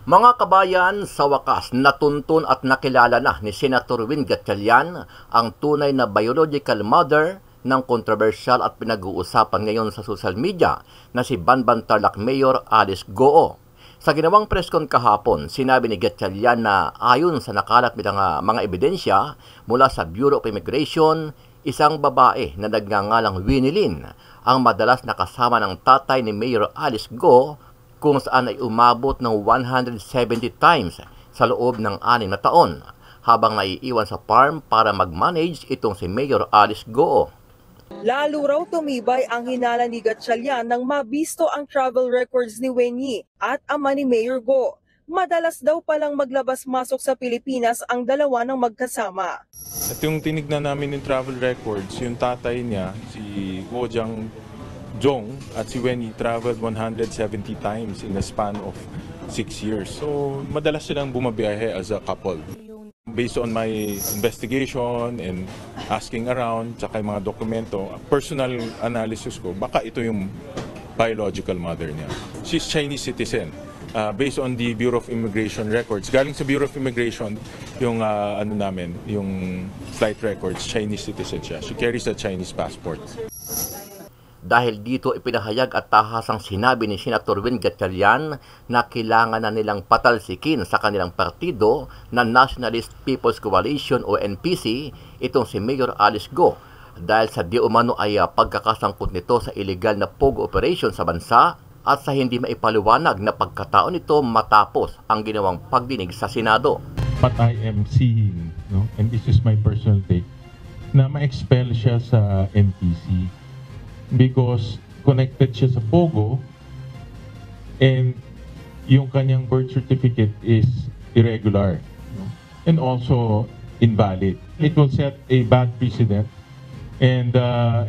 Mga kabayan, sa wakas, natuntun at nakilala na ni Senator Win Gatchalian ang tunay na biological mother ng kontrobersyal at pinag-uusapan ngayon sa social media na si Banban Tarlac Mayor Alice Goo. Sa ginawang press con kahapon, sinabi ni Gatchalian na ayon sa nakalat ng mga ebidensya mula sa Bureau of Immigration, isang babae na nagngangalang Winnie Lynn ang madalas nakasama ng tatay ni Mayor Alice Goo, kung saan ay umabot ng 170 times sa loob ng 6 na taon habang naiiwan sa farm para mag-manage itong si Mayor Alice Goo. Lalo raw tumibay ang hinala ni Gatchalian nang mabisto ang travel records ni Winnie at ama ni Mayor Goo. Madalas daw palang maglabas-masok sa Pilipinas ang dalawa ng magkasama. At yung tinignan namin yung travel records, yung tatay niya, si Go Jong at si Winnie traveled 170 times in a span of 6 years. So, madalas silang bumabiyahe as a couple. Based on my investigation and asking around, tsaka yung mga dokumento, personal analysis ko, baka ito yung biological mother niya. She's Chinese citizen. Based on the Bureau of Immigration records. Galing sa Bureau of Immigration, yung yung flight records, Chinese citizen siya. She carries a Chinese passport. Dahil dito ipinahayag at tahasang sinabi ni Senator Win Gatchalian na kailangan na nilang patalsikin sa kanilang partido na Nationalist People's Coalition o NPC itong si Mayor Alice Goo dahil sa di umano ay pagkakasangkot nito sa illegal na pogo operation sa bansa at sa hindi maipaliwanag na pagkataon nito matapos ang ginawang pagdinig sa Senado. But I am seeing, and this is my personal take, na ma-expel siya sa NPC because connected siya sa Pogo and yung kanyang birth certificate is irregular and also invalid. It will set a bad precedent and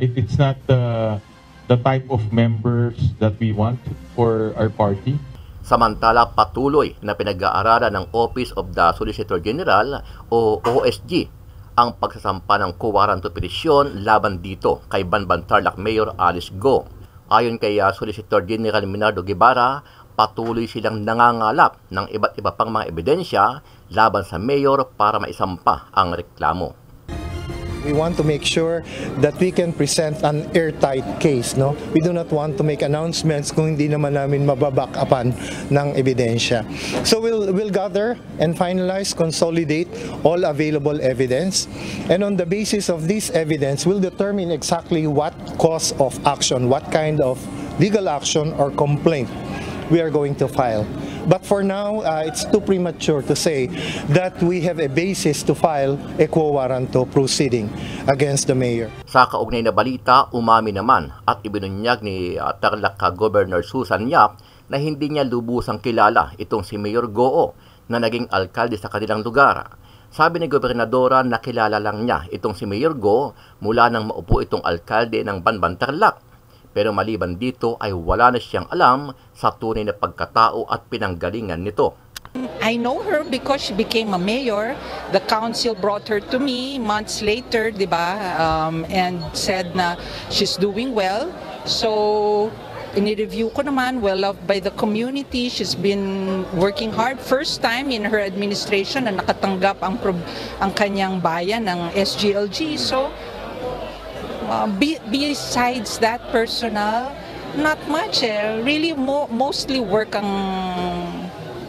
it's not the type of members that we want for our party. Samantala, patuloy na pinag-aaralan ng Office of the Solicitor General o OSG ang pagsasampa ng co-warranto petisyon laban dito kay Banban Tarlac Mayor Alice Goo. Ayon kay Solicitor General Minardo Guevara, patuloy silang nangangalap ng iba't iba pang mga ebidensya laban sa mayor para maisampa ang reklamo. We want to make sure that we can present an airtight case. We do not want to make announcements kung hindi naman namin mababack upan ng ebidensya. So we'll gather and finalize, consolidate all available evidence. And on the basis of this evidence, we'll determine exactly what cause of action, what kind of legal action or complaint we are going to file. But for now, it's too premature to say that we have a basis to file a quo warranto proceeding against the mayor. Sa kaugnay na balita, umami naman at ibinunyag ni Tarlac Governor Susan Yap na hindi niya lubusang kilala itong si Mayor Goo na naging alkalde sa kanilang lugar. Sabi ni Gobernadora na kilala lang niya itong si Mayor Goo mula nang maupo itong alkalde ng Banban Tarlac. Pero maliban dito ay wala na siyang alam sa tunay na pagkatao at pinanggalingan nito. I know her because she became a mayor. The council brought her to me months later, di ba? And said na she's doing well. So, in-review ko naman, well-loved by the community. She's been working hard. First time in her administration na nakatanggap ang kanyang bayan ng SGLG. So, besides that personal, not much. Really, mostly work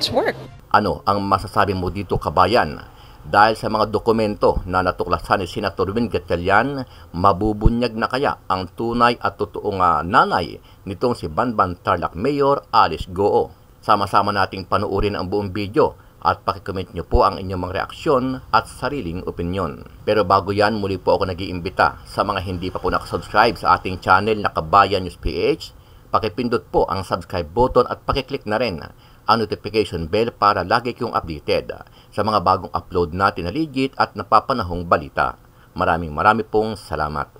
it's work. Ano ang masasabi mo dito, kabayan? Dahil sa mga dokumento na natuklasan ni Senator Win Gatchalian, mabubunyag na kaya ang tunay at totoong nanay nitong si Banban Tarlac Mayor Alice Goo? Sama-sama nating panuorin ang buong video at pakicomment nyo po ang inyong mga reaksyon at sariling opinyon. Pero bago yan, muli po ako nag-iimbita sa mga hindi pa po nakasubscribe sa ating channel na Kabayan News PH, pakipindot po ang subscribe button at pakiclick na rin ang notification bell para lagi kayong updated sa mga bagong upload natin na legit at napapanahong balita. Maraming pong salamat.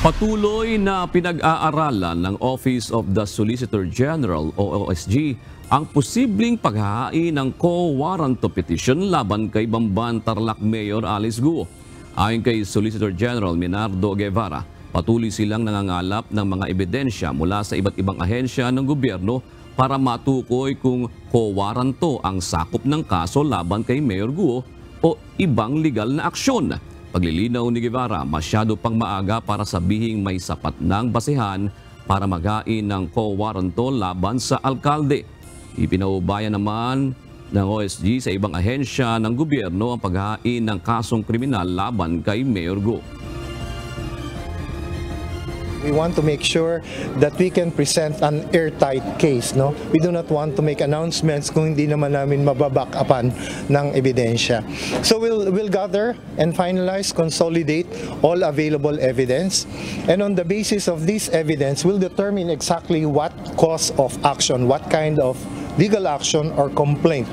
Patuloy na pinag-aaralan ng Office of the Solicitor General o OSG ang posibleng paghahain ng co-warranto petition laban kay Banban Tarlac Mayor Alice Goo. Ayon kay Solicitor General Minardo Guevara, patuloy silang nangangalap ng mga ebidensya mula sa iba't ibang ahensya ng gobyerno para matukoy kung kowaranto ang sakop ng kaso laban kay Mayor Guo o ibang legal na aksyon. Paglilinaw ni Guevara, masyado pang maaga para sabihing may sapat ng basehan para maghain ng kowaranto laban sa alkalde. Ipinaubaya naman ng OSG sa ibang ahensya ng gobyerno ang paghain ng kasong kriminal laban kay Mayor Guo. We want to make sure that we can present an airtight case, no? We do not want to make announcements kung hindi naman namin mababack-upan ng ebidensya. So we'll gather and finalize, consolidate all available evidence, and on the basis of this evidence, we'll determine exactly what cause of action, what kind of legal action or complaint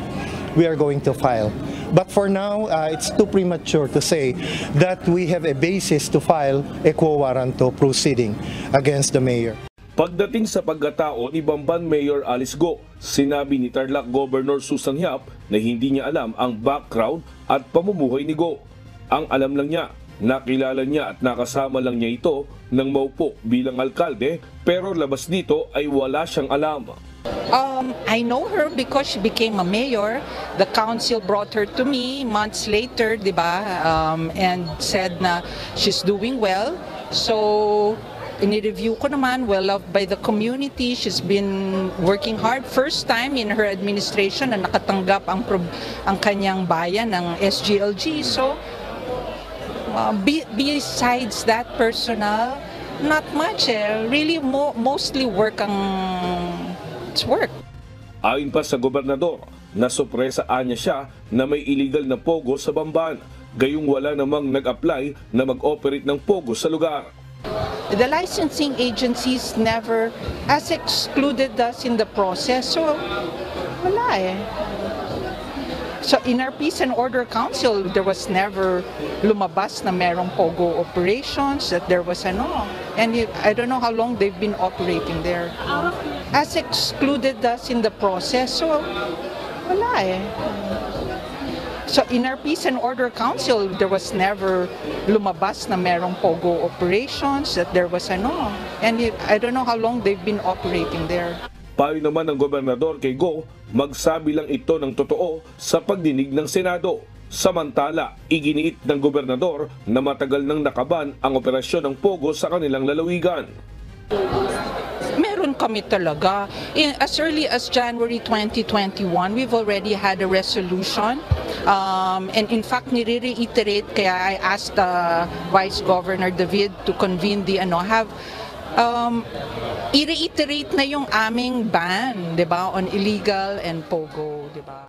we are going to file. But for now, it's too premature to say that we have a basis to file a quo warranto proceeding against the mayor. Pagdating sa pagkatao ni Bamban Mayor Alice Go, sinabi ni Tarlac Governor Susan Yap na hindi niya alam ang background at pamumuhay ni Go. Ang alam lang niya, nakilala niya at nakasama lang niya ito nang maupo bilang alkalde, pero labas dito ay wala siyang alam. I know her because she became a mayor. The council brought her to me months later, di ba? And said na she's doing well. So, in-review ko naman, well loved by the community. She's been working hard. First time in her administration na nakatanggap ang kanyang bayan ng SGLG. So, besides that personal, not much. Really, mostly work ang work. Ayon pa sa gobernador, nasopresaan niya siya na may illegal na pogo sa Bamban, gayong wala namang nag-apply na mag-operate ng pogo sa lugar. The licensing agencies never has excluded us in the process, so wala eh. So in our Peace and Order Council, there was never lumabas na merong pogo operations, that there was ano. And I don't know how long they've been operating there. Has excluded us in the process, so wala eh. So in our Peace and Order Council, there was never lumabas na merong pogo operations, that there was ano. And I don't know how long they've been operating there. Payo naman ng gobernador kay Go, magsabi lang ito ng totoo sa pagdinig ng Senado. Samantala, iginiit ng gobernador na matagal nang nakaban ang operasyon ng pogo sa kanilang lalawigan. Meron kami talaga. As early as January 2021, we've already had a resolution. And in fact, nire-reiterate, kaya I asked Vice Governor David to convene the i-reiterate na yung aming ban, 'di ba, on illegal and pogo, 'di ba?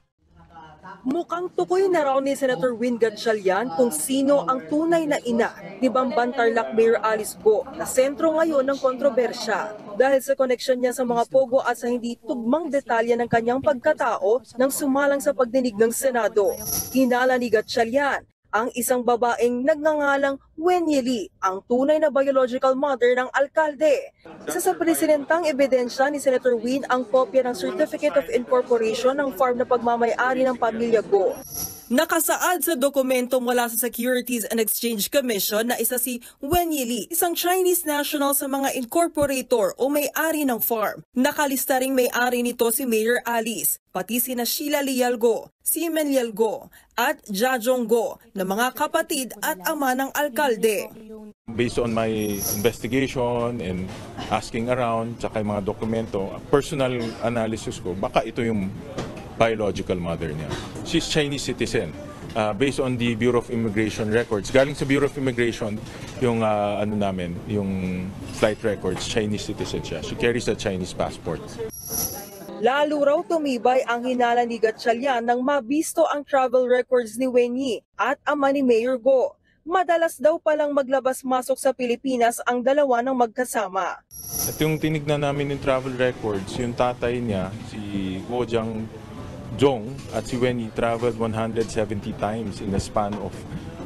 Mukhang tukoy na raw ni Senator Win Gatchalian kung sino ang tunay na ina ni Bamban Tarlac Mayor Alice Go na sentro ngayon ng kontrobersya dahil sa koneksyon niya sa mga pogo at sa hindi tugmang detalye ng kanyang pagkatao nang sumalang sa pagdinig ng Senado. Hinala ni Gatchalian ang isang babaeng nagngangalang Wenyi Lee, ang tunay na biological mother ng alkalde. Isa sa presidentang ebidensya ni Senator Win ang kopya ng Certificate of Incorporation ng farm na pagmamay-ari ng pamilya Go. Nakasaad sa dokumento mula sa Securities and Exchange Commission na isa si Wenyi Lee, isang Chinese national sa mga incorporator o may-ari ng farm. Nakalista ring may-ari nito si Mayor Alice, pati sina Sheila Lial Go, Simen Lial Go at Jajong Go na mga kapatid at ama ng alkalde. Based on my investigation and asking around, tsaka yung mga dokumento, personal analysis ko, baka ito yung biological mother niya. She's Chinese citizen. Based on the Bureau of Immigration records, galing sa Bureau of Immigration, yung yung flight records, Chinese citizen siya. She carries a Chinese passport. Lalo raw tumibay ang hinala ni Gatchalian nang mabisto ang travel records ni Wenyi at ama ni Mayor Go. Madalas daw palang maglabas-masok sa Pilipinas ang dalawa ng magkasama. At yung tinignan namin yung travel records, yung tatay niya, si Go Jong at si Wenyi traveled 170 times in a span of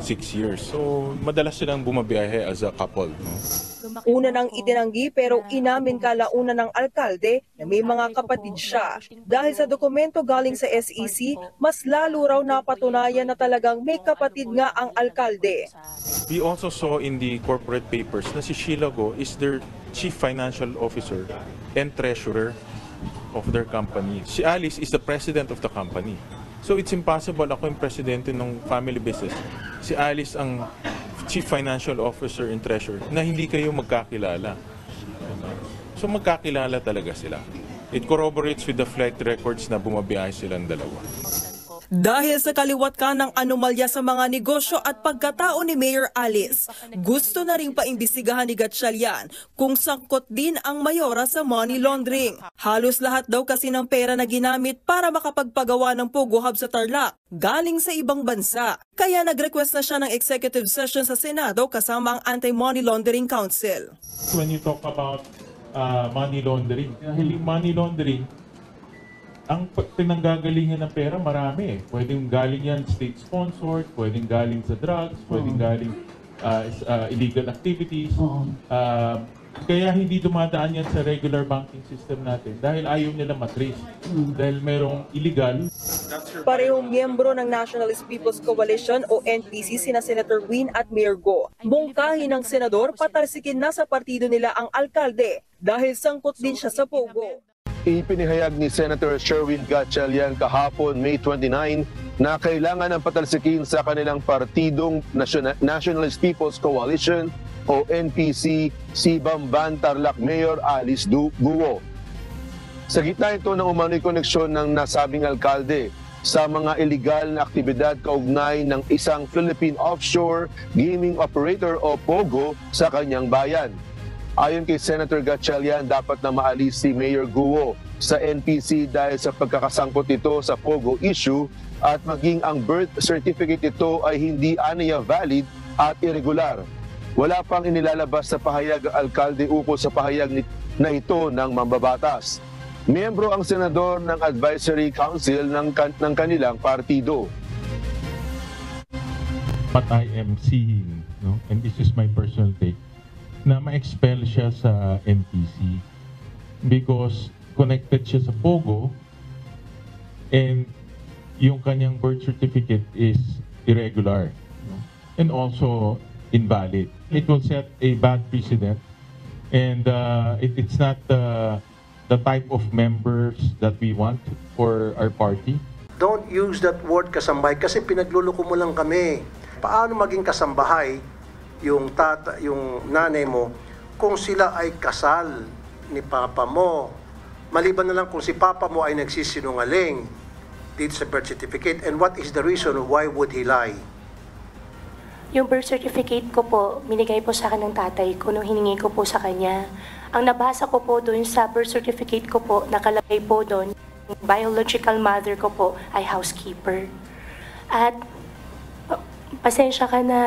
6 years. So, madalas silang bumabiyahe as a couple. No? Una nang itinanggi pero inamin kalaunan ng alkalde na may mga kapatid siya. Dahil sa dokumento galing sa SEC, mas lalo raw napatunayan na talagang may kapatid nga ang alkalde. We also saw in the corporate papers na si Sheila Go is their Chief Financial Officer and Treasurer. of their company. Si Alice is the president of the company. So it's impossible ako yung presidente ng family business. Si Alice ang chief financial officer and treasurer na hindi kayo magkakilala. So magkakilala talaga sila. It corroborates with the flight records na bumabiyahe silang dalawa. Dahil sa kaliwat ka ng anomalya sa mga negosyo at pagkatao ni Mayor Alice, gusto na ring paimbestigahan ni Gatchalian kung sangkot din ang mayora sa money laundering. Halos lahat daw kasi ng pera na ginamit para makapagpagawa ng Pogo Hub sa Tarlac galing sa ibang bansa. Kaya nag-request na siya ng executive session sa Senado kasama ang Anti-Money Laundering Council. When you talk about money laundering, dahil money laundering, ang pinanggagalingan ng pera marami. Pwedeng galing yan state-sponsored, pwedeng galing sa drugs, pwedeng galing illegal activities. Kaya hindi dumadaan yan sa regular banking system natin dahil ayaw nila matrace. Dahil merong illegal. Parehong miyembro ng Nationalist People's Coalition o NPC sina Senator Win at Mayor Go. Mungkahi ng senador patalsikin na sa partido nila ang alkalde dahil sangkot din siya sa Pogo. Ipinihayag ni Senator Sherwin Gatchalian kahapon May 29 na kailangan ng patalsikin sa kanilang partidong Nationalist People's Coalition o NPC si Bamban Tarlac Mayor Alice Guo. Sa gitna ito ng umano'y koneksyon ng nasabing alkalde sa mga iligal na aktibidad kaugnay ng isang Philippine offshore gaming operator o POGO sa kanyang bayan. Ayon kay Senator Gatchalian, dapat na maalis si Mayor Guo sa NPC dahil sa pagkakasangkot ito sa POGO issue at maging ang birth certificate ito ay hindi aniya valid at irregular. Wala pang inilalabas sa pahayag ang alkalde ukol sa pahayag na ito ng mambabatas. Miyembro ang senador ng advisory council ng kanilang partido. What I am seeing, and this is my personal take, na ma-expel siya sa NPC because connected siya sa POGO and yung kanyang birth certificate is irregular and also invalid. It will set a bad precedent and it's not the type of members that we want for our party. Don't use that word kasambahay kasi pinagluloko mo lang kami. Paano maging kasambahay yung nanay mo kung sila ay kasal ni papa mo? Maliban na lang kung si papa mo ay nagsisinungaling dito sa birth certificate. And what is the reason why would he lie? Yung birth certificate ko po, binigay po sa akin ng tatay ko nung hiningi ko po sa kanya. Ang nabasa ko po doon sa birth certificate ko po, nakalagay po doon, biological mother ko po ay housekeeper. At pasensya ka na,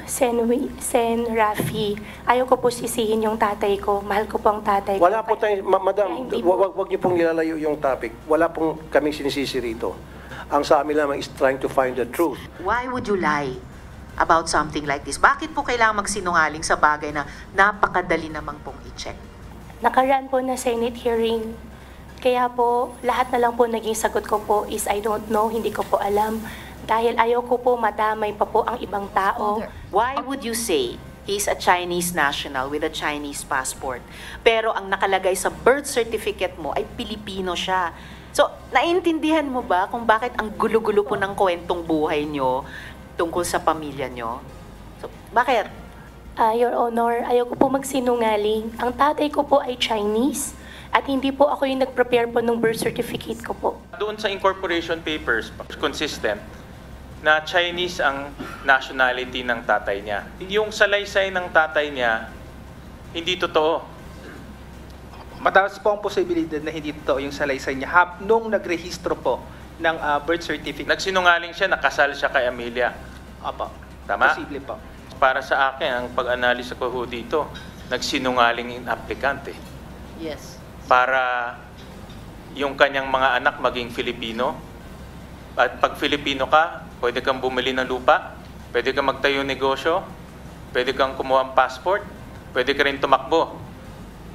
Sen Rafi. Ayaw ko po sisihin yung tatay ko. Mahal ko po ang tatay ko. Wala po tayo, madam, wag niyo pong ilalayo yung topic. Wala pong kaming sinisisi rito. Ang sa amin lamang is trying to find the truth. Why would you lie about something like this? Bakit po kailangan magsinungaling sa bagay na napakadali namang pong i-check? Nakaraan po na Senate hearing. Kaya po, lahat na lang po naging sagot ko po is I don't know, hindi ko po alam. Dahil ayaw ko po madamay pa po ang ibang tao. Why would you say he's a Chinese national with a Chinese passport, pero ang nakalagay sa birth certificate mo ay Pilipino siya? So, naiintindihan mo ba kung bakit ang gulo-gulo po ng kwentong buhay nyo tungkol sa pamilya nyo? So, bakit? Your Honor, ayaw ko po magsinungaling. Ang tatay ko po ay Chinese at hindi po ako yung nag-prepare po ng birth certificate ko po. Doon sa incorporation papers, consistent na Chinese ang nationality ng tatay niya. Yung salaysay ng tatay niya, hindi totoo. Mataas po ang posibilidad na hindi totoo yung salaysay niya nung nagrehistro po ng birth certificate. Nagsinungaling siya, nakasal siya kay Amelia. Opo. Tama? Posible po. Para sa akin, ang pag-analisa ko dito, nagsinungaling yung applicant eh. Yes. Para yung kanyang mga anak maging Filipino. At pag Filipino ka, pwede kang bumili ng lupa, pwede kang magtayo negosyo, pwede kang kumuha ng passport, pwede ka rin tumakbo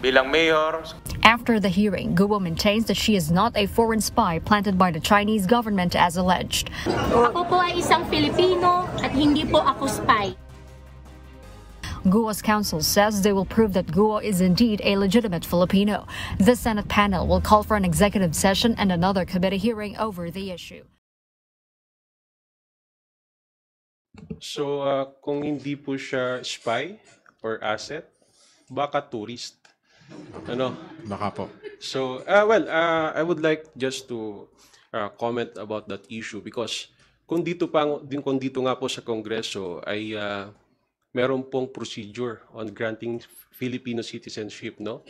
bilang mayor. After the hearing, Guo maintains that she is not a foreign spy planted by the Chinese government as alleged. Ako po ay isang Filipino at hindi po ako spy. Guo's counsel says they will prove that Guo is indeed a legitimate Filipino. The Senate panel will call for an executive session and another committee hearing over the issue. So, kung hindi po siya spy or asset, baka tourist. Ano? Baka po. So, I would like just to comment about that issue because kung dito nga po sa Kongreso ay meron pong procedure on granting Filipino citizenship, no?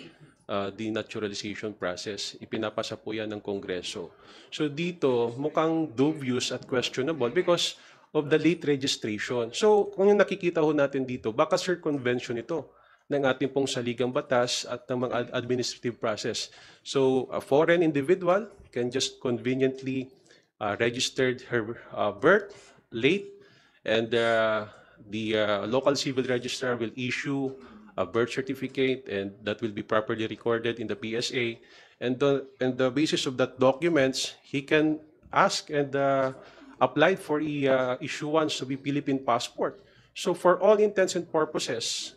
The naturalization process. Ipinapasa po yan ng Kongreso. So dito, mukhang dubious at questionable because of the late registration. So kung yung nakikita ho natin dito, baka circumvention ito ng ating pong saligang batas at ng mga administrative process. So a foreign individual can just conveniently registered her birth late, and the local civil registrar will issue a birth certificate, and that will be properly recorded in the PSA. And the basis of that documents, he can ask and apply for issuance of a Philippine passport. So for all intents and purposes,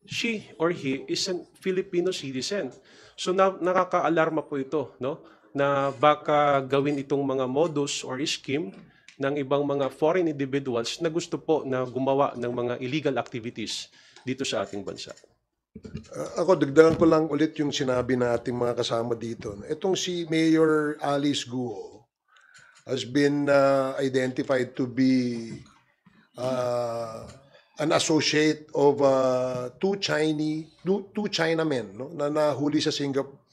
she or he is a Filipino citizen. So nakaka-alarma po ito, no? Na baka gawin itong mga modus or scheme ng ibang mga foreign individuals na gusto po na gumawa ng mga illegal activities dito sa ating bansa. Ako, dagdagan ko lang ulit yung sinabi na ating mga kasama dito. Itong si Mayor Alice Guo has been identified to be an associate of two Chinamen, no, na nahuli sa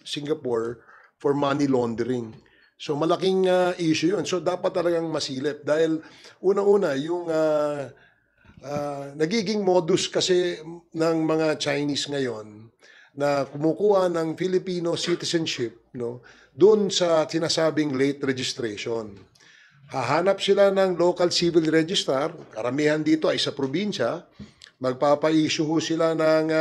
Singapore for money laundering. So malaking issue yun. So dapat talagang masilip dahil unang-una yung nagiging modus kasi ng mga Chinese ngayon na kumukuha ng Filipino citizenship, no, doon sa sinasabing late registration. Hahanap sila ng local civil registrar, karamihan dito ay sa probinsya, magpapa-issue sila ng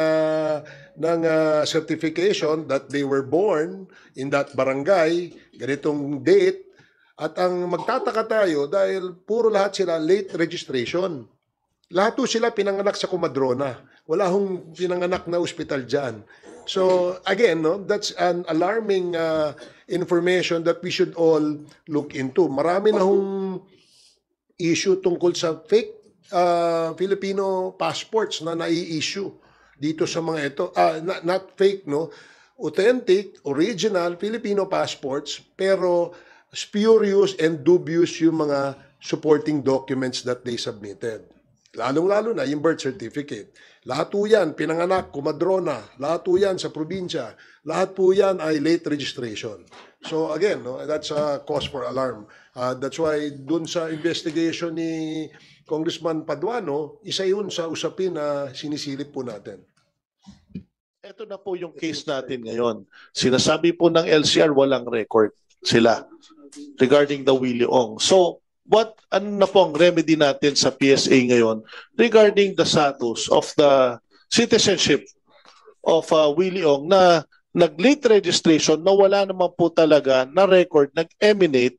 certification that they were born in that barangay, ganitong date, at ang magtataka tayo dahil puro lahat sila late registration. Lahat po sila pinanganak sa Comadrona. Wala hong pinanganak na ospital dyan. So again, no, that's an alarming information that we should all look into. Marami na hong issue tungkol sa fake Filipino passports na nai-issue dito sa mga ito. Not fake, no? Authentic, original Filipino passports, pero spurious and dubious yung mga supporting documents that they submitted. Lalong-lalo na yung birth certificate. Lahat po yan, pinanganak, Comadrona, lahat po yan sa probinsya, lahat po yan ay late registration. So again, no, that's a cause for alarm. That's why dun sa investigation ni Congressman Paduano, isa yun sa usapin na sinisilip po natin. Ito na po yung case natin ngayon. Sinasabi po ng LCR walang record sila regarding the Willie Ong. So, ano na po ang remedy natin sa PSA ngayon regarding the status of the citizenship of Willie Ong na nag-late registration na wala naman po talaga na record nag-emanate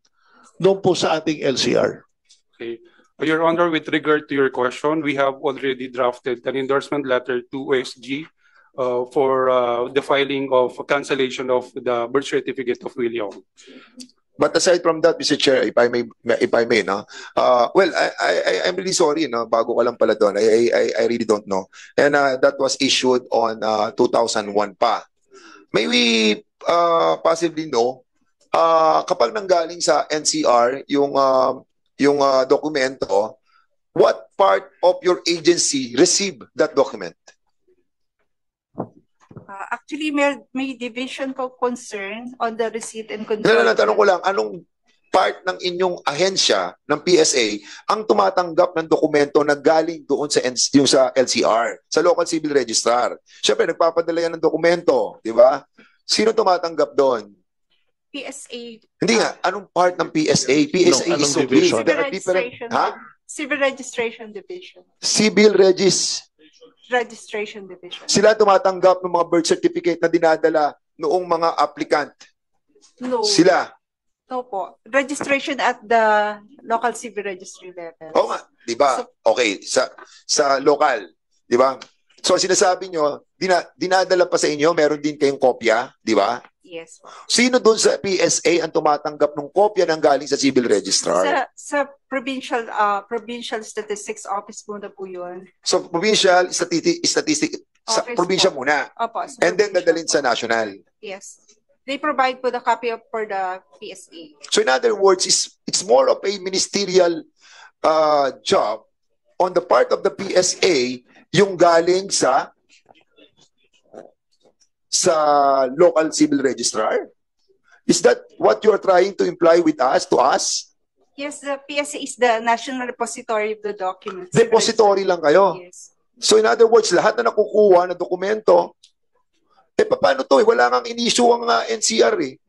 doon po sa ating LCR? Okay. Your Honor, with regard to your question, we have already drafted an endorsement letter to OSG for the filing of cancellation of the birth certificate of Willie Ong. But aside from that, Mr. Chair, if I may, no? Well, I'm really sorry, no? Bago ka lang pala doon. I really don't know. And that was issued on 2001 pa. May we possibly know, kapag nanggaling sa NCR yung dokumento, what part of your agency received that document? Actually, may division po concern on the receipt and control. No, tanong ko lang, anong part ng inyong ahensya ng PSA ang tumatanggap ng dokumento na galing doon sa LCR, sa local civil registrar? Siyempre, nagpapadala yan ng dokumento, di ba? Sino tumatanggap doon? PSA. Hindi nga, anong part ng PSA? PSA is so big. Civil Registration Division. Civil Registration Division. Sila tumatanggap ng mga birth certificate na dinadala noong mga applicant? No. Sila? No po. Registration at the local civil registry level. Oo nga, di ba? Okay, sa local, di ba? So sinasabi nyo, dinadala pa sa inyo, meron din kayong kopya, di ba? Yes. Sino doon sa PSA ang tumatanggap ng kopya ng galing sa civil registrar? Sa provincial statistics office muna po yun. So provincial statistic sa Office probinsya po. muna. Opo, sa And then provincial dadalhin sa po. national. Yes. They provide po the copy for the PSA. So in other words, it's more of a ministerial job on the part of the PSA yung galing sa local civil registrar? Is that what you're trying to imply with us, to us? Yes, the PSA is the national repository of the documents. Depository lang kayo. Yes. So in other words, lahat na nakukuha na dokumento, paano to? Wala kang in-issue ang NCR eh.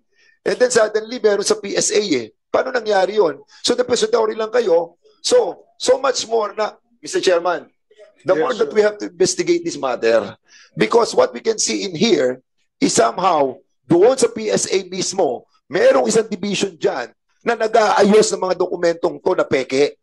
And then suddenly, meron sa PSA eh. Paano nangyari yon? So depository lang kayo. So much more na, Mr. Chairman, the more that we have to investigate this matter, because what we can see in here is somehow, doon sa PSA mismo, merong isang division dyan na nag-aayos ng mga dokumentong to na peke.